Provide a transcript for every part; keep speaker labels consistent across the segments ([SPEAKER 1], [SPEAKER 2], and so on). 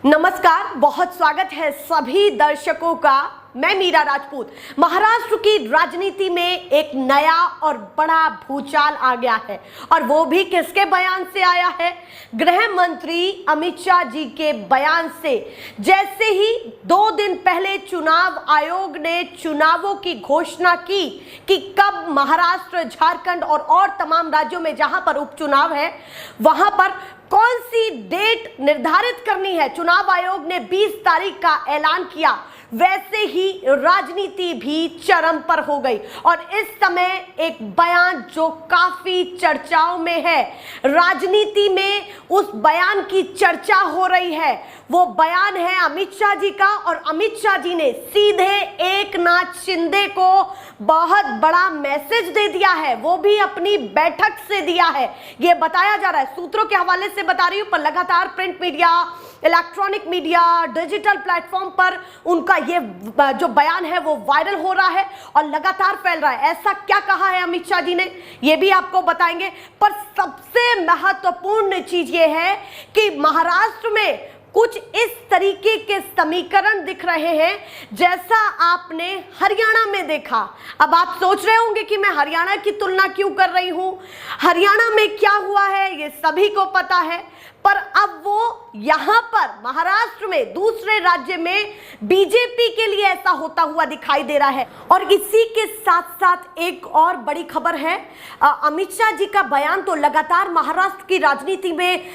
[SPEAKER 1] नमस्कार, बहुत स्वागत है सभी दर्शकों का। मैं मीरा राजपूत। महाराष्ट्र की राजनीति में एक नया और बड़ा भूचाल आ गया है और वो भी किसके बयान से आया है? गृह मंत्री अमित शाह जी के बयान से। जैसे ही 2 दिन पहले चुनाव आयोग ने चुनावों की घोषणा की कि कब महाराष्ट्र, झारखंड और तमाम राज्यों में जहां पर उपचुनाव है वहां पर कौन सी डेट निर्धारित करनी है, चुनाव आयोग ने 20 तारीख का ऐलान किया। वैसे ही राजनीति भी चरम पर हो गई और इस समय एक बयान जो काफी चर्चाओं में है, राजनीति में उस बयान की चर्चा हो रही है। वो बयान है अमित शाह जी का और अमित शाह जी ने सीधे एकनाथ शिंदे को बहुत बड़ा मैसेज दे दिया है, वो भी अपनी बैठक से दिया है। ये बताया जा रहा है, सूत्रों के हवाले से बता रही हूं, पर लगातार print media, electronic media, digital platform पर उनका ये जो बयान है वो वायरल हो रहा है और लगातार फैल रहा है। ऐसा क्या कहा है अमित शाह जी ने, ये भी आपको बताएंगे। पर सबसे महत्वपूर्ण चीज ये है कि महाराष्ट्र में कुछ इस तरीके के समीकरण दिख रहे हैं जैसा आपने हरियाणा में देखा। अब आप सोच रहे होंगे कि मैं हरियाणा की तुलना क्यों कर रही हूं, हरियाणा में क्या हुआ है ये सभी को पता है, पर अब वो यहां पर महाराष्ट्र में दूसरे राज्य में बीजेपी के लिए ऐसा होता हुआ दिखाई दे रहा है। और इसी के साथ साथ एक और बड़ी खबर है, अमित शाह जी का बयान तो लगातार महाराष्ट्र की राजनीति में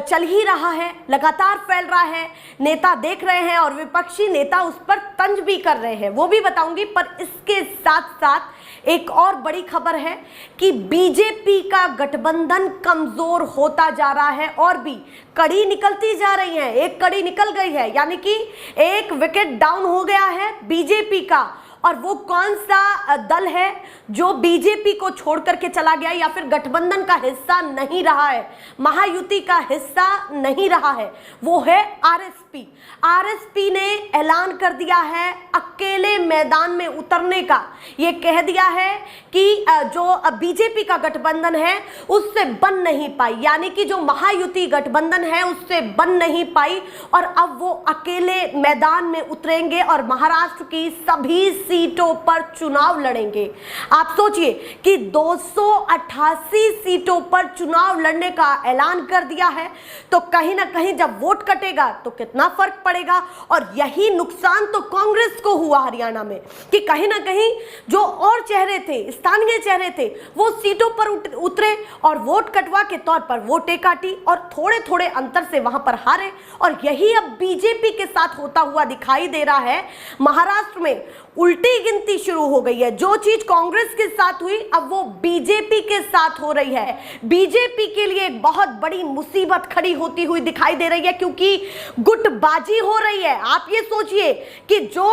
[SPEAKER 1] चल ही रहा है, लगातार फैल रहा है, नेता देख रहे हैं और विपक्षी नेता उस पर तंज भी कर रहे हैं, वो भी बताऊंगी। पर इसके साथ साथ एक और बड़ी खबर है कि बीजेपी का गठबंधन कमजोर होता जा रहा है और भी कड़ी निकलती जा रही है। एक कड़ी निकल गई है, यानी कि एक विकेट डाउन हो गया है बीजेपी का। और वो कौन सा दल है जो बीजेपी को छोड़ करके चला गया या फिर गठबंधन का हिस्सा नहीं रहा है, महायुति का हिस्सा नहीं रहा है? वो है आरएसपी। आरएसपी ने ऐलान कर दिया है अकेले मैदान में उतरने का। ये कह दिया है कि जो बीजेपी का गठबंधन है उससे बन नहीं पाई, यानी कि जो महायुति गठबंधन है उससे बन नहीं पाई और अब वो अकेले मैदान में उतरेंगे और महाराष्ट्र की सभी सीटों पर चुनाव लड़ेंगे। आप सोचिए कि 288 सीटों पर चुनाव लड़ने का ऐलान कर दिया है, तो कहीं ना कहीं जब वोट कटेगा तो कितना फर्क पड़ेगा। और यही नुकसान तो कांग्रेस को हुआ हरियाणा में कि कहीं ना कहीं जो और चेहरे थे, स्थानीय चेहरे थे, वो सीटों पर उतरे और वोट कटवा के तौर पर वोटें काटी और थोड़े थोड़े अंतर से वहां पर हारे। और यही अब बीजेपी के साथ होता हुआ दिखाई दे रहा है। महाराष्ट्र में उल्टी गिनती शुरू हो गई है, जो चीज कांग्रेस के साथ हुई अब वो बीजेपी के साथ हो रही है। बीजेपी के लिए एक बहुत बड़ी मुसीबत खड़ी होती हुई दिखाई दे रही है क्योंकि गुटबाजी हो रही है। आप ये सोचिए कि जो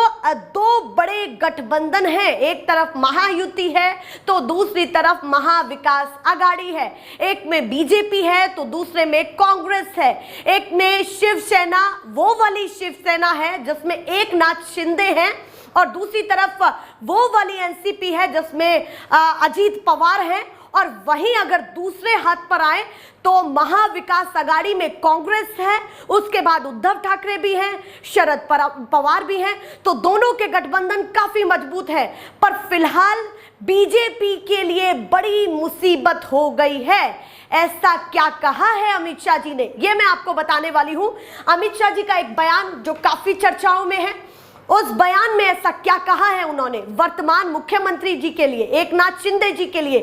[SPEAKER 1] 2 बड़े गठबंधन है, एक तरफ महायुति है तो दूसरी तरफ महाविकास आघाड़ी है, एक में बीजेपी है तो दूसरे में कांग्रेस है, एक में शिवसेना, वो वाली शिवसेना है जिसमें एकनाथ शिंदे हैं और दूसरी तरफ वो वाली एनसीपी है जिसमें अजीत पवार है। और वहीं अगर दूसरे हाथ पर आए तो महाविकास आघाड़ी में कांग्रेस है, उसके बाद उद्धव ठाकरे भी हैं, शरद पवार भी हैं, तो दोनों के गठबंधन काफी मजबूत है। पर फिलहाल बीजेपी के लिए बड़ी मुसीबत हो गई है। ऐसा क्या कहा है अमित शाह जी ने, ये मैं आपको बताने वाली हूं। अमित शाह जी का एक बयान जो काफी चर्चाओं में है, उस बयान में ऐसा क्या कहा है उन्होंने वर्तमान मुख्यमंत्री जी के लिए, एकनाथ शिंदे जी के लिए।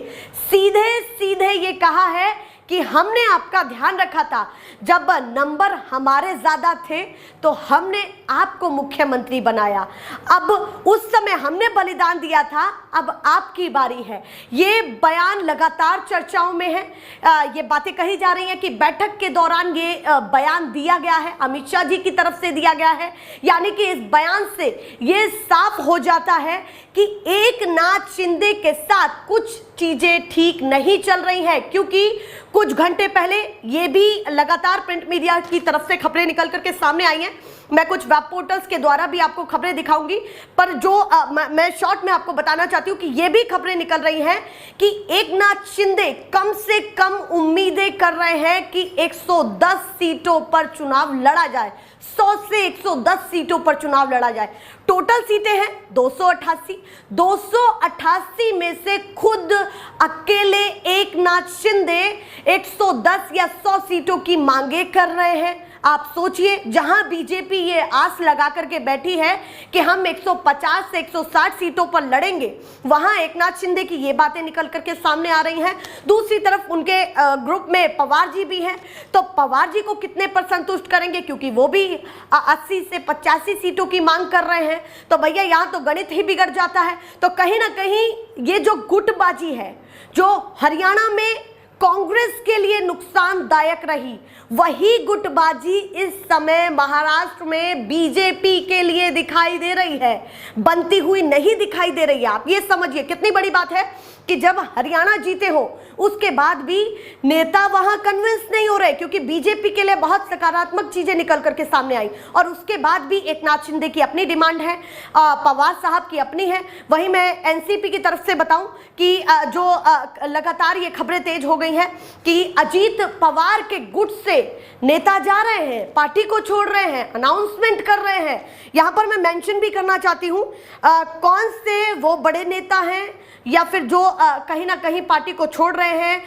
[SPEAKER 1] सीधे सीधे ये कहा है कि हमने आपका ध्यान रखा था, जब नंबर हमारे ज्यादा थे तो हमने आपको मुख्यमंत्री बनाया, अब उस समय हमने बलिदान दिया था, अब आपकी बारी है। ये बयान लगातार चर्चाओं में है। ये बातें कही जा रही हैं कि बैठक के दौरान ये बयान दिया गया है, अमित शाह जी की तरफ से दिया गया है। यानी कि इस बयान से ये साफ हो जाता है कि एकनाथ शिंदे के साथ कुछ चीजें ठीक नहीं चल रही हैं, क्योंकि कुछ घंटे पहले ये भी लगातार प्रिंट मीडिया की तरफ से खबरें निकल करके सामने आई हैं। मैं कुछ वेब पोर्टल्स के द्वारा भी आपको खबरें दिखाऊंगी, पर जो मैं शॉर्ट में आपको बताना चाहती हूँ कि ये भी खबरें निकल रही हैं कि एकनाथ शिंदे कम से कम उम्मीदें कर रहे हैं कि 110 सीटों पर चुनाव लड़ा जाए, 100 से 110 सीटों पर चुनाव लड़ा जाए। टोटल सीटें हैं 288 में से खुद अकेले एकनाथ शिंदे 110 या 100 सीटों की मांगे कर रहे हैं। आप सोचिए, जहां बीजेपी ये आस लगा करके बैठी है कि हम 150 से 160 सीटों पर लड़ेंगे, वहां एकनाथ शिंदे की ये बातें निकल करके सामने आ रही हैं। दूसरी तरफ उनके ग्रुप में पवार जी भी हैं, तो पवार जी को कितने पर संतुष्ट करेंगे, क्योंकि वो भी 80 से 85 सीटों की मांग कर रहे हैं। तो भैया यहां तो गणित ही बिगड़ जाता है। तो कहीं ना कहीं ये जो गुटबाजी है, जो हरियाणा में कांग्रेस के लिए नुकसानदायक रही, वही गुटबाजी इस समय महाराष्ट्र में बीजेपी के लिए दिखाई दे रही है, बनती हुई नहीं दिखाई दे रही है। आप ये समझिए कितनी बड़ी बात है कि जब हरियाणा जीते हो उसके बाद भी नेता वहां कन्विंस नहीं हो रहे, क्योंकि बीजेपी के लिए बहुत सकारात्मक चीजें निकल करके सामने आई, और उसके बाद भी एकनाथ शिंदे की अपनी डिमांड है, पवार साहब की अपनी है। वहीं मैं एनसीपी की तरफ से बताऊं कि जो लगातार ये खबरें तेज हो गई हैं कि अजीत पवार के गुट से नेता जा रहे हैं, पार्टी को छोड़ रहे हैं, अनाउंसमेंट कर रहे हैं। यहां पर मैं मेंशन भी करना चाहती हूं कौन से वो बड़े नेता हैं या फिर जो कहीं ना कहीं पार्टी को छोड़ रहे हैं,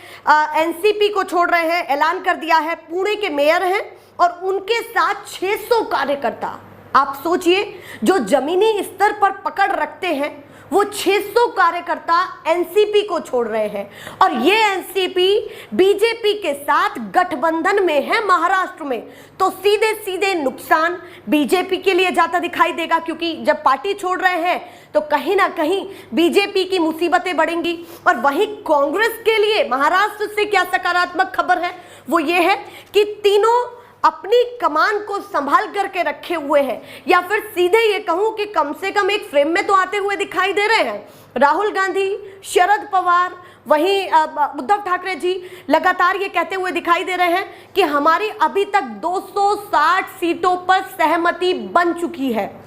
[SPEAKER 1] एनसीपी को छोड़ रहे हैं। ऐलान कर दिया है, पुणे के मेयर हैं और उनके साथ 600 कार्यकर्ता। आप सोचिए, जो जमीनी स्तर पर पकड़ रखते हैं वो 600 कार्यकर्ता एनसीपी को छोड़ रहे हैं, और ये एनसीपी बीजेपी के साथ गठबंधन में है महाराष्ट्र में। तो सीधे सीधे नुकसान बीजेपी के लिए जाता दिखाई देगा, क्योंकि जब पार्टी छोड़ रहे हैं तो कहीं ना कहीं बीजेपी की मुसीबतें बढ़ेंगी। और वहीं कांग्रेस के लिए महाराष्ट्र से क्या सकारात्मक खबर है, वो ये है कि तीनों अपनी कमान को संभाल करके रखे हुए हैं, या फिर सीधे ये कहूं कि कम से कम एक फ्रेम में तो आते हुए दिखाई दे रहे हैं। राहुल गांधी, शरद पवार, वहीं उद्धव ठाकरे जी लगातार ये कहते हुए दिखाई दे रहे हैं कि हमारी अभी तक 260 सीटों पर सहमति बन चुकी है।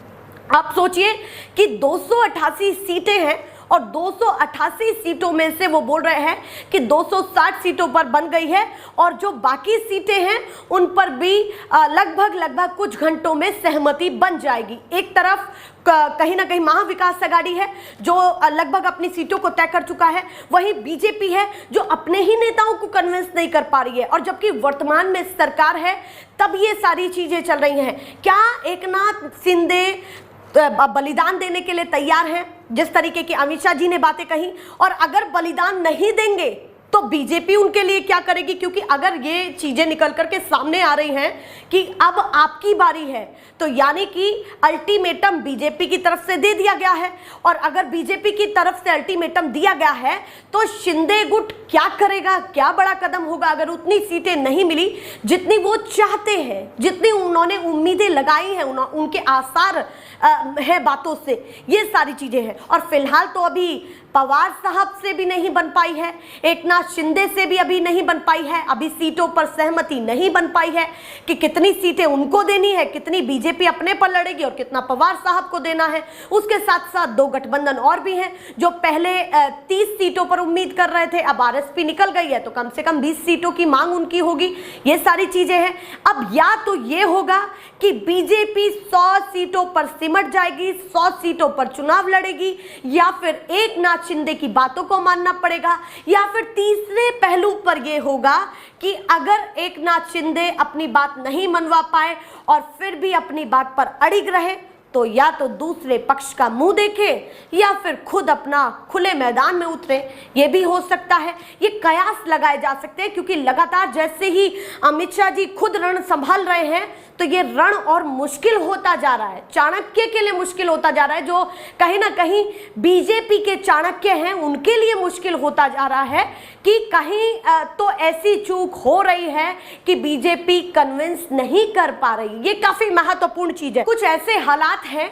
[SPEAKER 1] आप सोचिए कि 288 सीटें हैं और 288 सीटों में से वो बोल रहे हैं कि 260 सीटों पर बन गई है, और जो बाकी सीटें हैं उन पर भी लगभग कुछ घंटों में सहमति बन जाएगी। एक तरफ कहीं ना कहीं महाविकास आघाड़ी है जो लगभग अपनी सीटों को तय कर चुका है, वहीं बीजेपी है जो अपने ही नेताओं को कन्विंस नहीं कर पा रही है, और जबकि वर्तमान में सरकार है तब ये सारी चीजें चल रही हैं। क्या एकनाथ शिंदे बलिदान देने के लिए तैयार हैं, जिस तरीके की अमित शाह जी ने बातें कही? और अगर बलिदान नहीं देंगे तो बीजेपी उनके लिए क्या करेगी? क्योंकि अगर ये चीजें निकल करके सामने आ रही हैं कि अब आपकी बारी है, तो यानी कि अल्टीमेटम बीजेपी की तरफ से दे दिया गया है, और अगर बीजेपी की तरफ से अल्टीमेटम दिया गया है तो शिंदे गुट क्या करेगा? क्या बड़ा कदम होगा अगर उतनी सीटें नहीं मिली जितनी वो चाहते हैं, जितनी उन्होंने उम्मीदें लगाई हैं, उनके आसार है बातों से। ये सारी चीजें हैं, और फिलहाल तो अभी पवार साहब से भी नहीं बन पाई है, एकनाथ शिंदे से भी अभी नहीं बन पाई है, अभी सीटों पर सहमति नहीं बन पाई है कि कितनी सीटें उनको देनी है, कितनी बीजेपी अपने पर लड़ेगी और कितना पवार साहब को देना है। उसके साथ साथ दो गठबंधन और भी हैं जो पहले 30 सीटों पर उम्मीद कर रहे थे, अब आरएसपी निकल गई है तो कम से कम 20 सीटों की मांग उनकी होगी। ये सारी चीजें हैं। अब या तो ये होगा कि बीजेपी 100 सीटों पर सिमट जाएगी, 100 सीटों पर चुनाव लड़ेगी, या फिर एकनाथ शिंदे की बातों को मानना पड़ेगा, या फिर तीसरे पहलू पर यह होगा कि अगर एकनाथ शिंदे अपनी बात नहीं मनवा पाए और फिर भी अपनी बात पर अड़िग रहे तो या तो दूसरे पक्ष का मुंह देखे या फिर खुद अपना खुले मैदान में उतरे। ये भी हो सकता है, ये कयास लगाए जा सकते हैं, क्योंकि लगातार जैसे ही अमित शाह जी खुद रण संभाल रहे हैं तो ये रण और मुश्किल होता जा रहा है, चाणक्य के लिए मुश्किल होता जा रहा है। जो कहीं ना कहीं बीजेपी के चाणक्य हैं उनके लिए मुश्किल होता जा रहा है कि कहीं तो ऐसी चूक हो रही है कि बीजेपी कन्विंस नहीं कर पा रही। ये काफी महत्वपूर्ण चीज है। कुछ ऐसे हालात हैं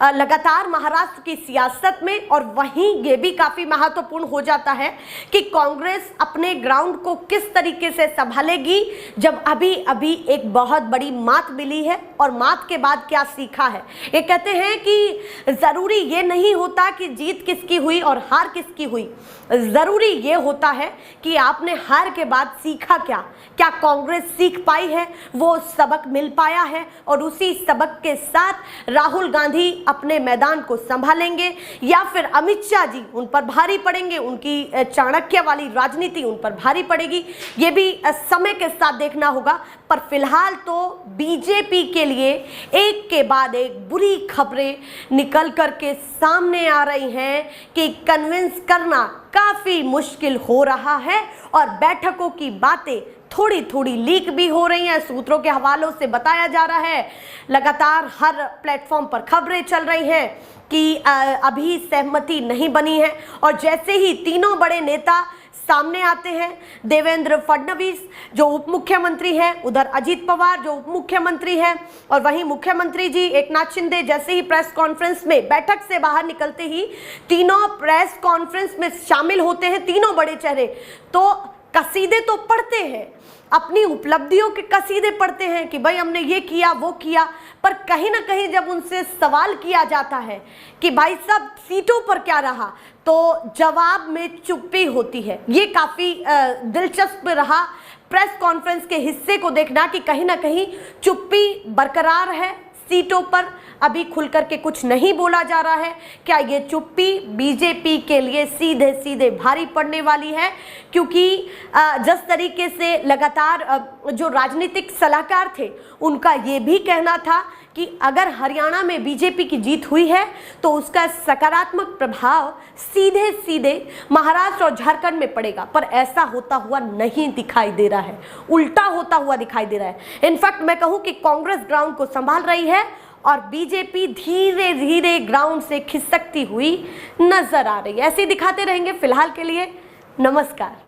[SPEAKER 1] लगातार महाराष्ट्र की सियासत में। और वहीं ये भी काफी महत्वपूर्ण हो जाता है कि कांग्रेस अपने ग्राउंड को किस तरीके से संभालेगी, जब अभी अभी एक बहुत बड़ी मात मिली है और मात के बाद क्या सीखा है। ये कहते हैं कि जरूरी ये नहीं होता कि जीत किसकी हुई और हार किसकी हुई, जरूरी ये होता है कि आपने हार के बाद सीखा क्या कांग्रेस सीख पाई है, वो सबक मिल पाया है और उसी सबक के साथ राहुल गांधी अपने मैदान को संभालेंगे या फिर अमित शाह जी उन पर भारी पड़ेंगे, उनकी चाणक्य वाली राजनीति उन पर भारी पड़ेगी, ये भी समय के साथ देखना होगा। पर फिलहाल तो बीजेपी के लिए एक के बाद एक बुरी खबरें निकल करके सामने आ रही हैं कि कन्विंस करना काफी मुश्किल हो रहा है और बैठकों की बातें थोड़ी थोड़ी लीक भी हो रही हैं। सूत्रों के हवालों से बताया जा रहा है, लगातार हर प्लेटफॉर्म पर खबरें चल रही हैं कि अभी सहमति नहीं बनी है। और जैसे ही तीनों बड़े नेता सामने आते हैं, देवेंद्र फडणवीस जो उप मुख्यमंत्री हैं, उधर अजीत पवार जो उप मुख्यमंत्री हैं और वहीं मुख्यमंत्री जी एकनाथ शिंदे जैसे ही प्रेस कॉन्फ्रेंस में बैठक से बाहर निकलते ही तीनों प्रेस कॉन्फ्रेंस में शामिल होते हैं, तीनों बड़े चेहरे तो कसीदे तो पढ़ते हैं, अपनी उपलब्धियों के कसीदे पढ़ते हैं कि भाई हमने ये किया वो किया। पर कहीं ना कहीं जब उनसे सवाल किया जाता है कि भाई साहब सीटों पर क्या रहा, तो जवाब में चुप्पी होती है। ये काफ़ी दिलचस्प रहा प्रेस कॉन्फ्रेंस के हिस्से को देखना कि कहीं ना कहीं चुप्पी बरकरार है, सीटों पर अभी खुल करके कुछ नहीं बोला जा रहा है। क्या ये चुप्पी बीजेपी के लिए सीधे सीधे भारी पड़ने वाली है, क्योंकि जिस तरीके से लगातार जो राजनीतिक सलाहकार थे उनका ये भी कहना था कि अगर हरियाणा में बीजेपी की जीत हुई है तो उसका सकारात्मक प्रभाव सीधे सीधे महाराष्ट्र और झारखंड में पड़ेगा। पर ऐसा होता हुआ नहीं दिखाई दे रहा है, उल्टा होता हुआ दिखाई दे रहा है। इनफैक्ट मैं कहूं कि कांग्रेस ग्राउंड को संभाल रही है और बीजेपी धीरे धीरे ग्राउंड से खिसकती हुई नजर आ रही है। ऐसे दिखाते रहेंगे। फिलहाल के लिए नमस्कार।